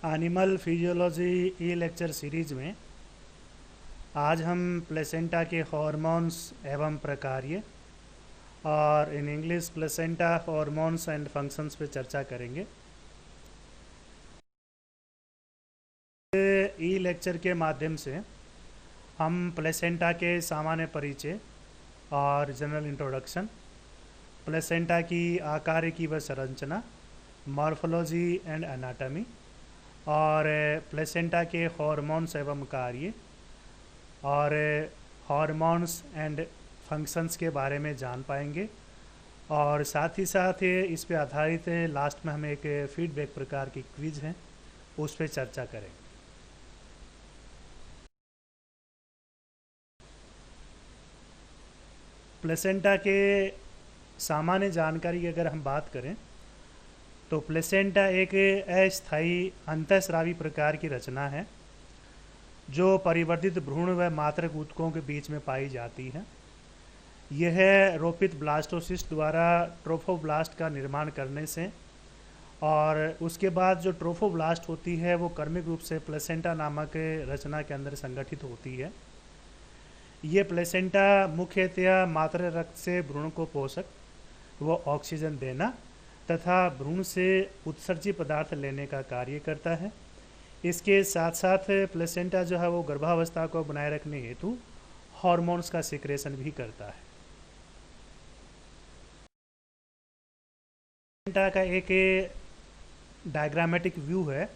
Animal physiology ई lecture series में आज हम प्लेसेंटा के हॉर्मोन्स एवं प्रकार्य और in English placenta hormones and functions पे चर्चा करेंगे। ई लेक्चर के माध्यम से हम प्लेसेंटा के सामान्य परिचय और जनरल इंट्रोडक्शन, प्लेसेंटा की आकार की व संरचना, मॉर्फोलॉजी एंड एनाटॉमी और प्लेसेंटा के हॉर्मोन्स एवं कार्य और हॉर्मोन्स एंड फंक्शंस के बारे में जान पाएंगे। और साथ ही साथ इस पे आधारित लास्ट में हम एक फीडबैक प्रकार की क्विज है उस पर चर्चा करेंगे। प्लेसेंटा के सामान्य जानकारी की अगर हम बात करें तो प्लेसेंटा एक अस्थायी अंतःस्रावी प्रकार की रचना है जो परिवर्तित भ्रूण व मातृक ऊतकों के बीच में पाई जाती है। यह रोपित ब्लास्टोसिस्ट द्वारा ट्रोफोब्लास्ट का निर्माण करने से और उसके बाद जो ट्रोफोब्लास्ट होती है वो क्रमिक रूप से प्लेसेंटा नामक रचना के अंदर संगठित होती है। ये प्लेसेंटा मुख्यतया मातृ रक्त से भ्रूण को पोषक व ऑक्सीजन देना तथा भ्रूण से उत्सर्जित पदार्थ लेने का कार्य करता है। इसके साथ साथ प्लेसेंटा जो है वो गर्भावस्था को बनाए रखने हेतु हार्मोन्स का सिक्रेशन भी करता है। प्लेसेंटा का एक डायग्रामेटिक व्यू है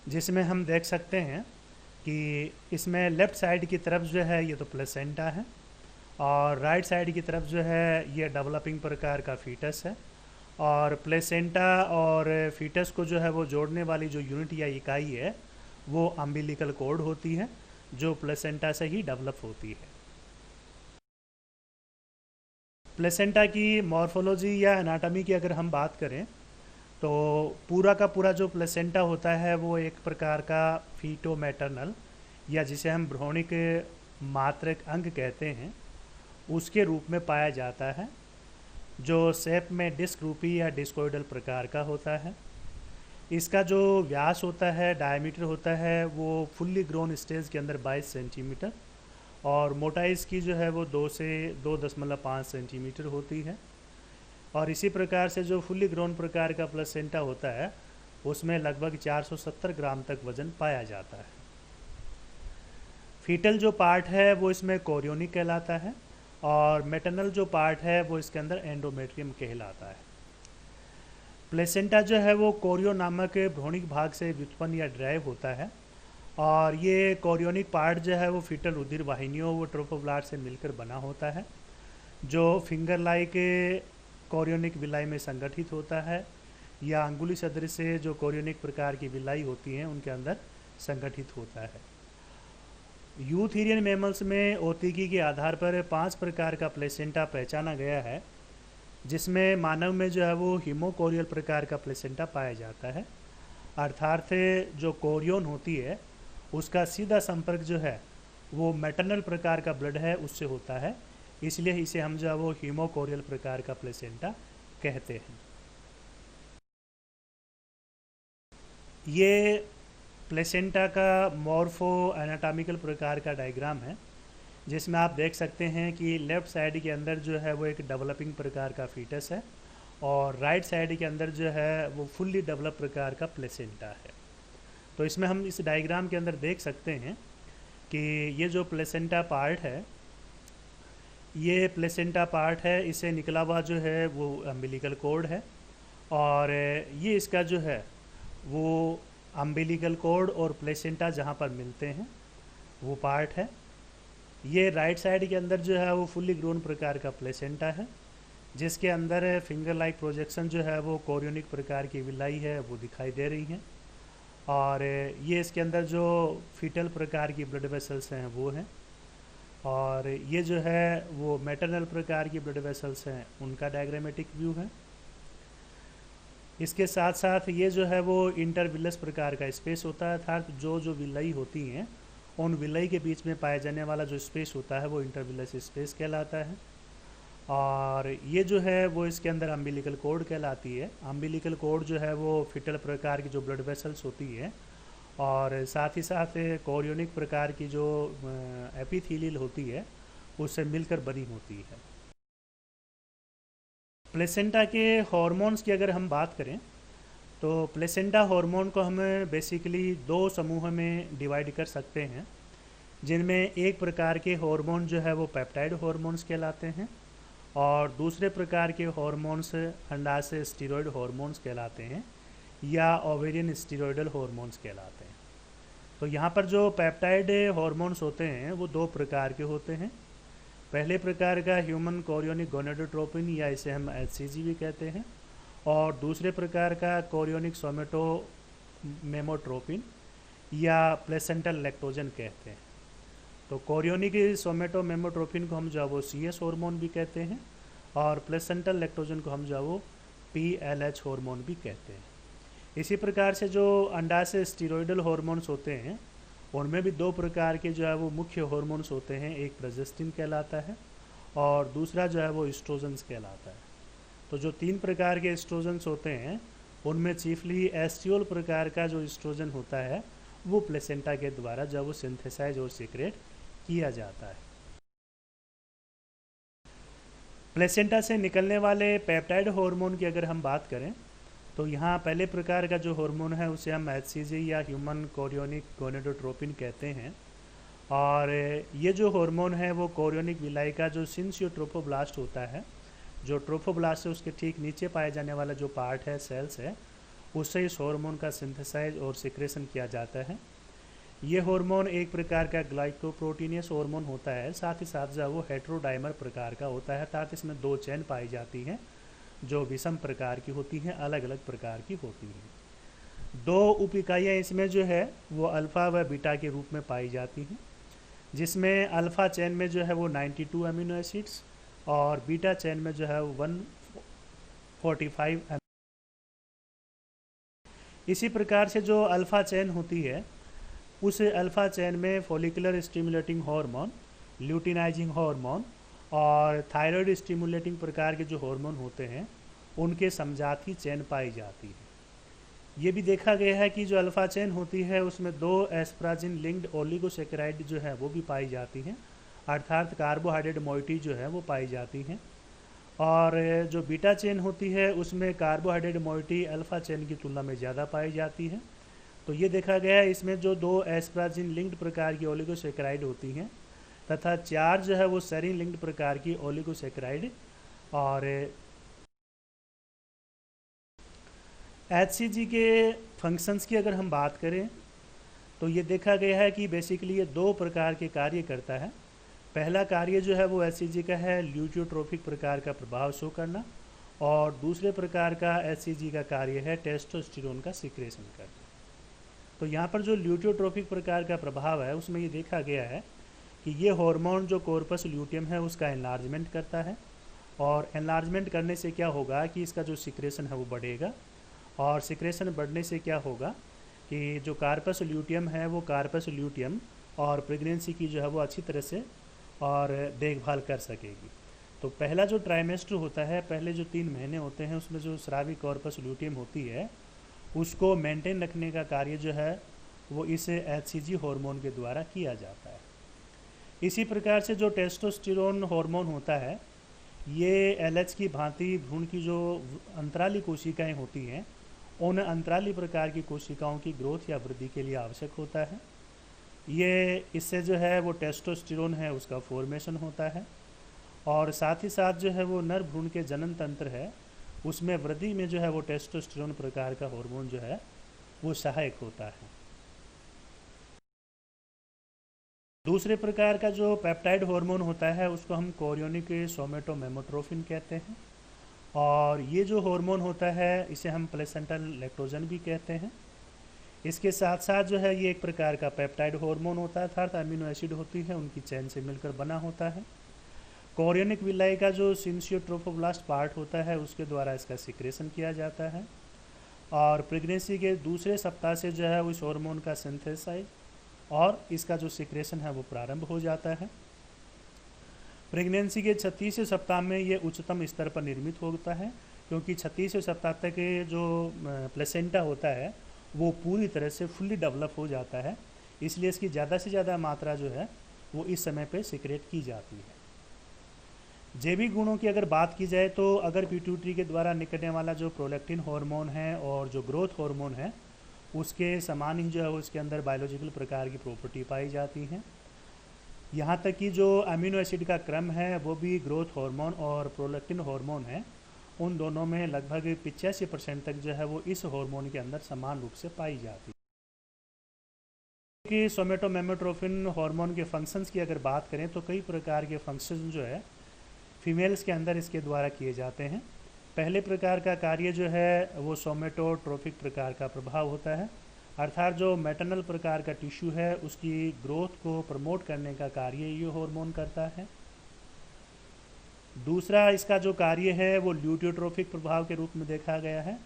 जिसमें हम देख सकते हैं कि इसमें लेफ्ट साइड की तरफ जो है ये तो प्लेसेंटा है और राइट साइड की तरफ जो है ये डेवलपिंग प्रकार का फीटस है। और प्लेसेंटा और फीटस को जो है वो जोड़ने वाली जो यूनिट या इकाई है वो अम्बिलिकल कॉर्ड होती है जो प्लेसेंटा से ही डेवलप होती है। प्लेसेंटा की मॉर्फोलॉजी या एनाटॉमी की अगर हम बात करें तो पूरा का पूरा जो प्लेसेंटा होता है वो एक प्रकार का फीटो मैटरनल या जिसे हम भ्रूणिक मातृक अंग कहते हैं उसके रूप में पाया जाता है, जो शेप में डिस्क रूपी या डिस्कोइडल प्रकार का होता है। इसका जो व्यास होता है, डायमीटर होता है, वो फुल्ली ग्रोन स्टेज के अंदर 22 सेंटीमीटर और मोटाई इसकी जो है वो 2 से 2.5 सेंटीमीटर होती है। और इसी प्रकार से जो फुल्ली ग्रोन प्रकार का प्लेसेंटा होता है उसमें लगभग 470 ग्राम तक वजन पाया जाता है। फीटल जो पार्ट है वो इसमें कोरियोनिक कहलाता है और मैटरनल जो पार्ट है वो इसके अंदर एंडोमेट्रियम कहलाता है। प्लेसेंटा जो है वो कोरियो नामक भ्रूणिक भाग से व्युत्पन्न या ड्राइव होता है और ये कोरियोनिक पार्ट जो है वो फीटल रुधिर वाहिनियों व ट्रोफोब्लास्ट से मिलकर बना होता है जो फिंगर लाइक कोरियोनिक विलाई में संगठित होता है या अंगुली सदृश से जो कोरियोनिक प्रकार की विलाई होती हैं उनके अंदर संगठित होता है। यूथेरियन मैमल्स में औतिकी के आधार पर 5 प्रकार का प्लेसेंटा पहचाना गया है जिसमें मानव में जो है वो हीमोकोरियल प्रकार का प्लेसेंटा पाया जाता है, अर्थात जो कोरियोन होती है उसका सीधा संपर्क जो है वो मैटरनल प्रकार का ब्लड है उससे होता है, इसलिए इसे हम जो है वो हीमोकोरियल प्रकार का प्लेसेंटा कहते हैं। ये प्लेसेंटा का मॉर्फो एनाटॉमिकल प्रकार का डायग्राम है जिसमें आप देख सकते हैं कि लेफ़्ट साइड के अंदर जो है वो एक डेवलपिंग प्रकार का फीटस है और राइट साइड के अंदर जो है वो फुल्ली डेवलप प्रकार का प्लेसेंटा है। तो इसमें हम इस डायग्राम के अंदर देख सकते हैं कि ये जो प्लेसेंटा पार्ट है ये प्लेसेंटा पार्ट है, इसे निकला हुआ जो है वो अम्बिलिकल कॉर्ड है और ये इसका जो है वो अम्बिलिकल कॉर्ड और प्लेसेंटा जहाँ पर मिलते हैं वो पार्ट है। ये राइट साइड के अंदर जो है वो फुल्ली ग्रोन प्रकार का प्लेसेंटा है जिसके अंदर फिंगर लाइक प्रोजेक्शन जो है वो कोरियोनिक प्रकार की विलाई है वो दिखाई दे रही हैं और ये इसके अंदर जो फीटल प्रकार की ब्लड वेसल्स हैं वो हैं और ये जो है वो मैटरनल प्रकार की ब्लड वेसल्स हैं उनका डायग्रामेटिक व्यू है। इसके साथ साथ ये जो है वो इंटरविलस प्रकार का स्पेस होता है, अर्थात जो विलई होती हैं उन विलई के बीच में पाए जाने वाला जो स्पेस होता है वो इंटरविलस स्पेस कहलाता है। और ये जो है वो इसके अंदर अम्बिलिकल कोड कहलाती है। अम्बिलिकल कोड जो है वो फिटल प्रकार की जो ब्लड वेसल्स होती है और साथ ही साथ कोरियोनिक प्रकार की जो एपिथेलियल होती है उससे मिलकर बनी होती है। प्लेसेंटा के हॉर्मोन्स की अगर हम बात करें तो प्लेसेंटा हार्मोन को हम बेसिकली दो समूह में डिवाइड कर सकते हैं, जिनमें एक प्रकार के हार्मोन जो है वो पेप्टाइड हार्मोन्स कहलाते हैं और दूसरे प्रकार के हार्मोन्स अंडाशय स्टीरॉयड हार्मोन्स कहलाते हैं या ओवेरियन स्टीरॉयडल हार्मोन्स कहलाते हैं। तो यहाँ पर जो पेप्टाइड हार्मोन्स होते हैं वो दो प्रकार के होते हैं। पहले प्रकार का ह्यूमन कोरियोनिक गोनेडोट्रोपिन या इसे हम HCG भी कहते हैं और दूसरे प्रकार का कोरियोनिक सोमेटोमेमोट्रोपिन या प्लेसेंटल लैक्टोजन कहते हैं। तो कोरियोनिक सोमेटोमेमोट्रोपिन को हम जो वो CS हार्मोन भी कहते हैं और प्लेसेंटल लैक्टोजन को हम जो वो PLH हार्मोन भी कहते हैं। इसी प्रकार से जो अंडाशय स्टीरॉयडल हार्मोन्स होते हैं उनमें भी दो प्रकार के जो है वो मुख्य हार्मोन्स होते हैं, एक प्रोजेस्टिन कहलाता है और दूसरा जो है वो एस्ट्रोजन्स कहलाता है। तो जो तीन प्रकार के एस्ट्रोजन्स होते हैं उनमें चीफली एस्ट्रियोल प्रकार का जो एस्ट्रोजन होता है वो प्लेसेंटा के द्वारा जब वो सिंथेसाइज और सीक्रेट किया जाता है। प्लेसेंटा से निकलने वाले पेप्टाइड हार्मोन की अगर हम बात करें तो यहाँ पहले प्रकार का जो हार्मोन है उसे हम HCG या ह्यूमन कोरियोनिक गोनेडोट्रोपिन कहते हैं और ये जो हार्मोन है वो कोरियोनिक विलाई का जो सिंसियोट्रोफोब्लास्ट होता है, जो ट्रोफोब्लास्ट है उसके ठीक नीचे पाए जाने वाला जो पार्ट है सेल्स है, उससे इस हार्मोन का सिंथेसाइज और सिक्रेशन किया जाता है। ये हार्मोन एक प्रकार का ग्लाइकोप्रोटीनियस हार्मोन होता है, साथ ही साथ जो वो हेट्रोडाइमर प्रकार का होता है, अर्थात इसमें दो चेन पाई जाती हैं जो विषम प्रकार की होती हैं, अलग अलग प्रकार की होती हैं। दो उप इकाइयाँ इसमें जो है वो अल्फ़ा व बीटा के रूप में पाई जाती हैं, जिसमें अल्फ़ा चेन में जो है वो 92 अमीनो एसिड्स और बीटा चेन में जो है 145। इसी प्रकार से जो अल्फ़ा चेन होती है उस अल्फ़ा चेन में follicular stimulating hormone, luteinizing hormone और थायराइड स्टिमुलेटिंग प्रकार के जो हार्मोन होते हैं उनके समजाती चेन पाई जाती है। ये भी देखा गया है कि जो अल्फ़ा चेन होती है उसमें दो एस्प्राजिन लिंक्ड ओलिगोसेकेराइड जो है वो भी पाई जाती हैं, अर्थात कार्बोहाइड्रेट मोइटी जो है वो पाई जाती हैं। और जो बीटा चेन होती है उसमें कार्बोहाइड्रेट मोइटी अल्फ़ा चेन की तुलना में ज़्यादा पाई जाती है। तो ये देखा गया है इसमें जो दो एस्प्राजिन लिंक्ड प्रकार की ओलिगोसेकेराइड होती हैं तथा चार जो है वो सेरीन लिंक्ड प्रकार की ओलिगोसेकेराइड और HCG के फंक्शंस की अगर हम बात करें तो ये देखा गया है कि बेसिकली ये दो प्रकार के कार्य करता है। पहला कार्य जो है वो HCG का है ल्यूटियोट्रोफिक प्रकार का प्रभाव शो करना और दूसरे प्रकार का HCG का कार्य है टेस्टोस्टेरोन का सिक्रेशन करना। तो यहाँ पर जो ल्यूटियोट्रोफिक प्रकार का प्रभाव है उसमें ये देखा गया है कि ये हार्मोन जो कॉर्पस ल्यूटियम है उसका एनलार्जमेंट करता है और एनलार्जमेंट करने से क्या होगा कि इसका जो सिक्रेशन है वो बढ़ेगा और सिक्रेशन बढ़ने से क्या होगा कि जो कार्पस ल्यूटियम है वो कार्पस ल्यूटियम और प्रेगनेंसी की जो है वो अच्छी तरह से और देखभाल कर सकेगी। तो पहला जो ट्राइमेस्टर होता है, पहले जो 3 महीने होते हैं उसमें जो स्रावी कॉर्पस ल्यूटियम होती है उसको मेंटेन रखने का कार्य जो है वो इस HCG हार्मोन के द्वारा किया जाता है। इसी प्रकार से जो टेस्टोस्टेरोन हार्मोन होता है ये LH की भांति भ्रूण की जो अंतराली कोशिकाएं होती हैं उन अंतराली प्रकार की कोशिकाओं की ग्रोथ या वृद्धि के लिए आवश्यक होता है। ये इससे जो है वो टेस्टोस्टेरोन है उसका फॉर्मेशन होता है और साथ ही साथ जो है वो नर भ्रूण के जनन तंत्र है उसमें वृद्धि में जो है वो टेस्टोस्टेरोन प्रकार का हार्मोन जो है वो सहायक होता है। दूसरे प्रकार का जो पेप्टाइड हार्मोन होता है उसको हम कोरियोनिक सोमेटोमेमोट्रोपिन कहते हैं और ये जो हार्मोन होता है इसे हम प्लेसेंटल लैक्टोजन भी कहते हैं। इसके साथ साथ जो है ये एक प्रकार का पेप्टाइड हार्मोन होता है, अर्थात अमीनो एसिड होती है उनकी चेन से मिलकर बना होता है। कोरियोनिक विलाई का जो सिंसियोट्रोफोब्लास्ट पार्ट होता है उसके द्वारा इसका सिक्रेशन किया जाता है और प्रेगनेंसी के दूसरे सप्ताह से जो है उस हार्मोन का सिंथेसाइज और इसका जो सिक्रेशन है वो प्रारंभ हो जाता है। प्रेगनेंसी के 36वें सप्ताह में ये उच्चतम स्तर पर निर्मित होता है, क्योंकि 36वें सप्ताह तक ये जो प्लेसेंटा होता है वो पूरी तरह से फुल्ली डेवलप हो जाता है, इसलिए इसकी ज़्यादा से ज़्यादा मात्रा जो है वो इस समय पे सिक्रेट की जाती है। जैविक गुणों की अगर बात की जाए तो अगर पिट्यूटरी के द्वारा निकलने वाला जो प्रोलैक्टिन हार्मोन है और जो ग्रोथ हार्मोन है उसके समान ही जो है उसके अंदर बायोलॉजिकल प्रकार की प्रॉपर्टी पाई जाती हैं। यहाँ तक कि जो अमीनो एसिड का क्रम है वो भी ग्रोथ हार्मोन और प्रोलैक्टिन हार्मोन है, उन दोनों में लगभग 85% तक जो है वो इस हार्मोन के अंदर समान रूप से पाई जाती है। कि सोमेटोमेमोट्रोफिन हार्मोन के फंक्शंस की अगर बात करें तो कई प्रकार के फंक्शन जो है फीमेल्स के अंदर इसके द्वारा किए जाते हैं। पहले प्रकार का कार्य जो है वो सोमेटोट्रोफिक प्रकार का प्रभाव होता है, अर्थात जो मैटरनल प्रकार का टिश्यू है उसकी ग्रोथ को प्रमोट करने का कार्य ये हार्मोन करता है। दूसरा इसका जो कार्य है वो ल्यूटियोट्रोफिक प्रभाव के रूप में देखा गया है,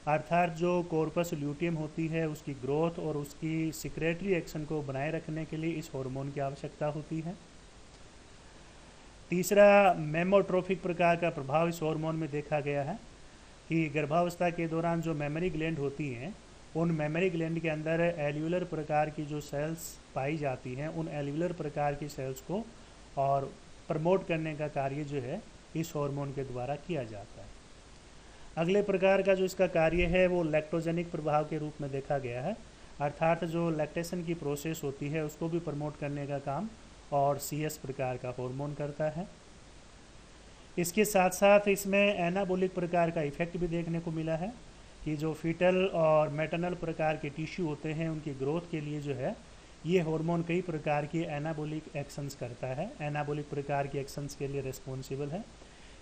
अर्थात जो कॉर्पस ल्यूटियम होती है उसकी ग्रोथ और उसकी सिक्रेटरी एक्शन को बनाए रखने के लिए इस हार्मोन की आवश्यकता होती है। तीसरा मेमोट्रोफिक प्रकार का प्रभाव इस हार्मोन में देखा गया है कि गर्भावस्था के दौरान जो मेमोरी ग्लैंड होती हैं उन मेमोरी ग्लैंड के अंदर एल्यूलर प्रकार की जो सेल्स पाई जाती हैं उन एल्यूलर प्रकार की सेल्स को और प्रमोट करने का कार्य जो है इस हार्मोन के द्वारा किया जाता है। अगले प्रकार का जो इसका कार्य है वो लैक्टोजेनिक प्रभाव के रूप में देखा गया है, अर्थात जो लैक्टेशन की प्रोसेस होती है उसको भी प्रमोट करने का काम और CS प्रकार का हार्मोन करता है। इसके साथ साथ इसमें एनाबोलिक प्रकार का इफेक्ट भी देखने को मिला है कि जो फीटल और मैटरनल प्रकार के टिश्यू होते हैं उनकी ग्रोथ के लिए जो है ये हार्मोन कई प्रकार की एनाबोलिक एक्शंस करता है, एनाबोलिक प्रकार की एक्शंस के लिए रिस्पॉन्सिबल है।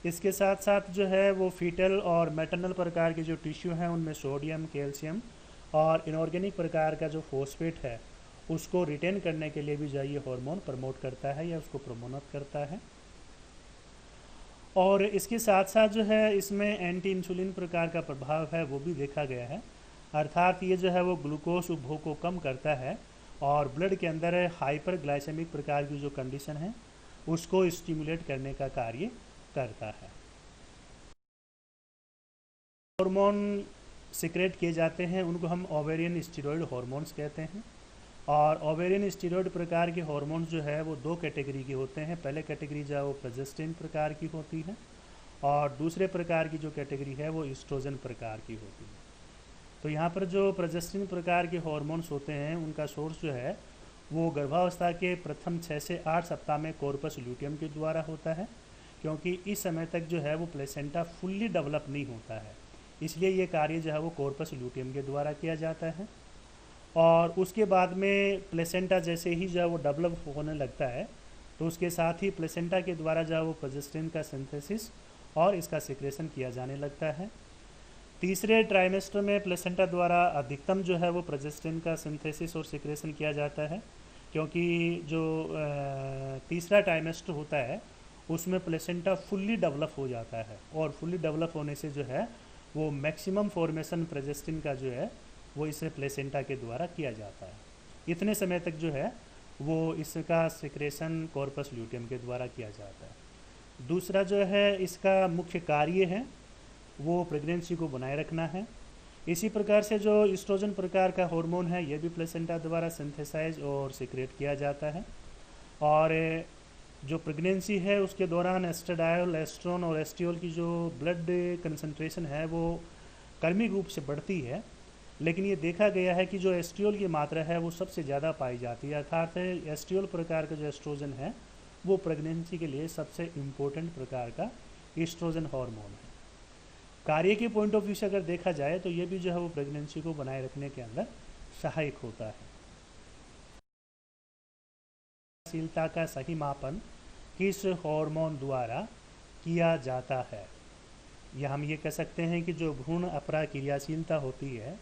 इसके साथ साथ जो है वो फीटल और मैटरनल प्रकार के जो टिश्यू हैं उनमें सोडियम, कैल्शियम और इनऑर्गेनिक प्रकार का जो फॉस्फेट है उसको रिटेन करने के लिए भी जो ये हार्मोन प्रमोट करता है या उसको प्रमोट करता है। और इसके साथ साथ जो है इसमें एंटी इंसुलिन प्रकार का प्रभाव है वो भी देखा गया है, अर्थात ये जो है वो ग्लूकोज उपभोग को कम करता है और ब्लड के अंदर हाइपर ग्लाइसेमिक प्रकार की जो कंडीशन है उसको स्टिमुलेट करने का कार्य करता है। हार्मोन सिक्रेट किए जाते हैं उनको हम ओवेरियन स्टीरॉयड हार्मोन्स कहते हैं, और ओवेरियन स्टीरॉयड प्रकार के हार्मोन्स जो है वो दो कैटेगरी के होते हैं। पहले कैटेगरी जो है वो प्रोजेस्टेरोन प्रकार की होती है और दूसरे प्रकार की जो कैटेगरी है वो एस्ट्रोजन प्रकार की होती है। तो यहाँ पर जो प्रोजेस्टेरोन प्रकार के हार्मोन्स होते हैं उनका सोर्स जो है वो गर्भावस्था के प्रथम 6 से 8 सप्ताह में कॉर्पस ल्यूटियम के द्वारा होता है, क्योंकि इस समय तक जो है वो प्लेसेंटा फुल्ली डेवलप नहीं होता है, इसलिए ये कार्य जो है वो कॉर्पस ल्यूटियम के द्वारा किया जाता है। और उसके बाद में प्लेसेंटा जैसे ही जो है वो डेवलप होने लगता है तो उसके साथ ही प्लेसेंटा के द्वारा जो है वो प्रोजेस्टेरोन का सिंथेसिस और इसका सिक्रेशन किया जाने लगता है। तीसरे ट्राइमेस्टर में प्लेसेंटा द्वारा अधिकतम जो है वो प्रोजेस्टेरोन का सिंथेसिस और सिक्रेशन किया जाता है, क्योंकि जो तीसरा ट्राइमेस्टर होता है उसमें प्लेसेंटा फुल्ली डेवलप हो जाता है और फुल्ली डेवलप होने से जो है वो मैक्सिमम फॉर्मेशन प्रोजेस्टेरोन का जो है वो इस प्लेसेंटा के द्वारा किया जाता है। इतने समय तक जो है वो इसका सिक्रेशन कॉर्पस ल्यूटियम के द्वारा किया जाता है। दूसरा जो है इसका मुख्य कार्य है वो प्रेगनेंसी को बनाए रखना है। इसी प्रकार से जो एस्ट्रोजन प्रकार का हार्मोन है ये भी प्लेसेंटा द्वारा सिंथेसाइज और सिक्रेट किया जाता है, और जो प्रेगनेंसी है उसके दौरान एस्ट्राडायोल, एस्ट्रोन और एस्टियोल की जो ब्लड कंसंट्रेशन है वो क्रमिक रूप से बढ़ती है, लेकिन ये देखा गया है कि जो एस्ट्रियोल की मात्रा है वो सबसे ज़्यादा पाई जाती है, अर्थात एस्ट्रियोल प्रकार का जो एस्ट्रोजन है वो प्रेगनेंसी के लिए सबसे इम्पोर्टेंट प्रकार का एस्ट्रोजन हार्मोन है। कार्य के पॉइंट ऑफ व्यू से अगर देखा जाए तो ये भी जो है वो प्रेगनेंसी को बनाए रखने के अंदर सहायक होता है। क्रियाशीलता का सही मापन किस हार्मोन द्वारा किया जाता है, या हम ये कह सकते हैं कि जो भ्रूण अपरा क्रियाशीलता होती है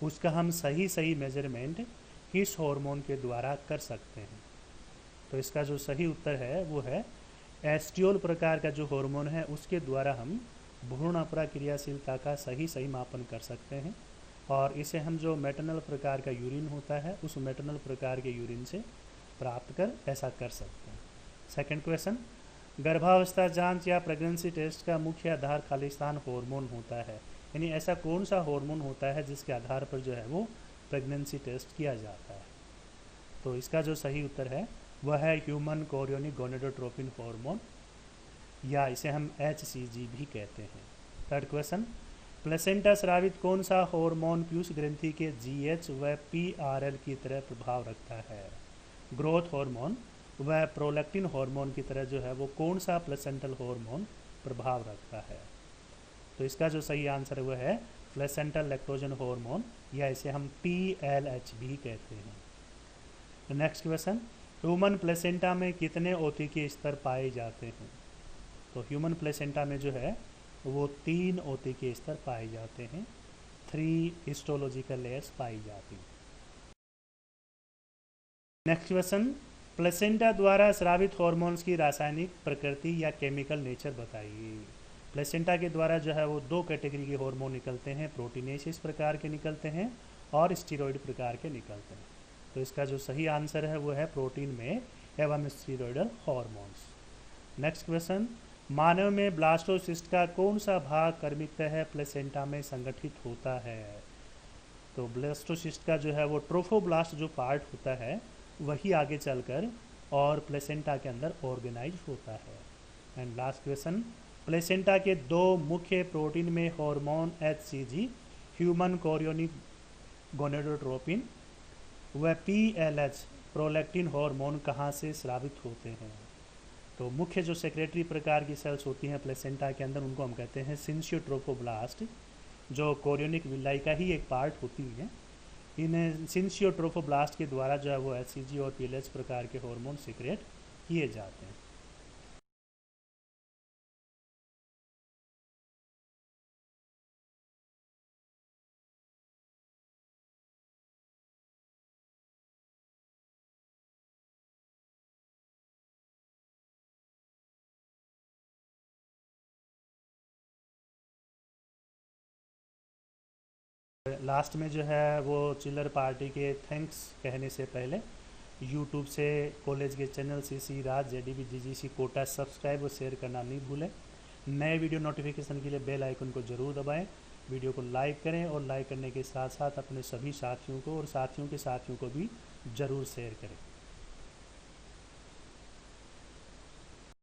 उसका हम सही मेजरमेंट किस हार्मोन के द्वारा कर सकते हैं। तो इसका जो सही उत्तर है वो है एस्ट्रियोल प्रकार का जो हार्मोन है उसके द्वारा हम भ्रूण अपरा क्रियाशीलता का सही मापन कर सकते हैं, और इसे हम जो मैटरनल प्रकार का यूरिन होता है उस मैटरनल प्रकार के यूरिन से प्राप्त कर ऐसा कर सकते हैं। सेकंड क्वेश्चन, गर्भावस्था जांच या प्रेगनेंसी टेस्ट का मुख्य आधार खालिस्तान हार्मोन होता है, यानी ऐसा कौन सा हार्मोन होता है जिसके आधार पर जो है वो प्रेगनेंसी टेस्ट किया जाता है। तो इसका जो सही उत्तर है वह है ह्यूमन कोरियोनिक गोनेडोट्रोपिन हार्मोन, या इसे हम HCG भी कहते हैं। थर्ड क्वेश्चन, प्लेसेंटा स्रावित कौन सा हार्मोन पीयूष ग्रंथि के GH व PRL की तरह प्रभाव रखता है। ग्रोथ हार्मोन व प्रोलैक्टिन हार्मोन की तरह जो है वो कौन सा प्लेसेंटल हार्मोन प्रभाव रखता है। तो इसका जो सही आंसर वह है प्लेसेंटल लैक्टोजन हार्मोन, या इसे हम PLH भी कहते हैं। नेक्स्ट क्वेश्चन, ह्यूमन प्लेसेंटा में कितने ओटी के स्तर पाए जाते हैं। तो ह्यूमन प्लेसेंटा में जो है वो 3 ओटी के स्तर पाए जाते हैं, 3 हिस्टोलॉजिकल लेयर्स पाई जाती हैं। नेक्स्ट क्वेश्चन, प्लेसेंटा द्वारा स्रावित हार्मोन्स की रासायनिक प्रकृति या केमिकल नेचर बताइए। प्लेसेंटा के द्वारा जो है वो 2 कैटेगरी के हार्मोन निकलते हैं, प्रोटीनेसिस प्रकार के निकलते हैं और स्टीरॉयड प्रकार के निकलते हैं। तो इसका जो सही आंसर है वो है प्रोटीन में एवं स्टीरॉयडल हार्मोन्स। नेक्स्ट क्वेश्चन, मानव में ब्लास्टोसिस्ट का कौन सा भाग क्रमिकतः प्लेसेंटा में संगठित होता है। तो ब्लास्टोसिस्ट का जो है वो ट्रोफोब्लास्ट जो पार्ट होता है वही आगे चलकर और प्लेसेंटा के अंदर ऑर्गेनाइज होता है। एंड लास्ट क्वेश्चन, प्लेसेंटा के 2 मुख्य प्रोटीन में hormone HCG human chorionic gonadotropin व PLH प्रोलैक्टिन हार्मोन कहाँ से स्रावित होते हैं। तो मुख्य जो सेक्रेटरी प्रकार की सेल्स होती हैं प्लेसेंटा के अंदर उनको हम कहते हैं सिंसियोट्रोफोब्लास्ट, जो कोरियोनिक विलाई का ही एक पार्ट होती है। इन सिंसियोट्रोफोब्लास्ट के द्वारा जो है वो HCG और PLH प्रकार के हार्मोन सीक्रेट किए जाते हैं। लास्ट में जो है वो चिल्लर पार्टी के थैंक्स कहने से पहले यूट्यूब से कॉलेज के चैनल CC राज JDB DGC कोटा सब्सक्राइब और शेयर करना नहीं भूलें। नए वीडियो नोटिफिकेशन के लिए बेल आइकन को ज़रूर दबाएं, वीडियो को लाइक करें और लाइक करने के साथ साथ अपने सभी साथियों को और साथियों के साथियों को भी ज़रूर शेयर करें।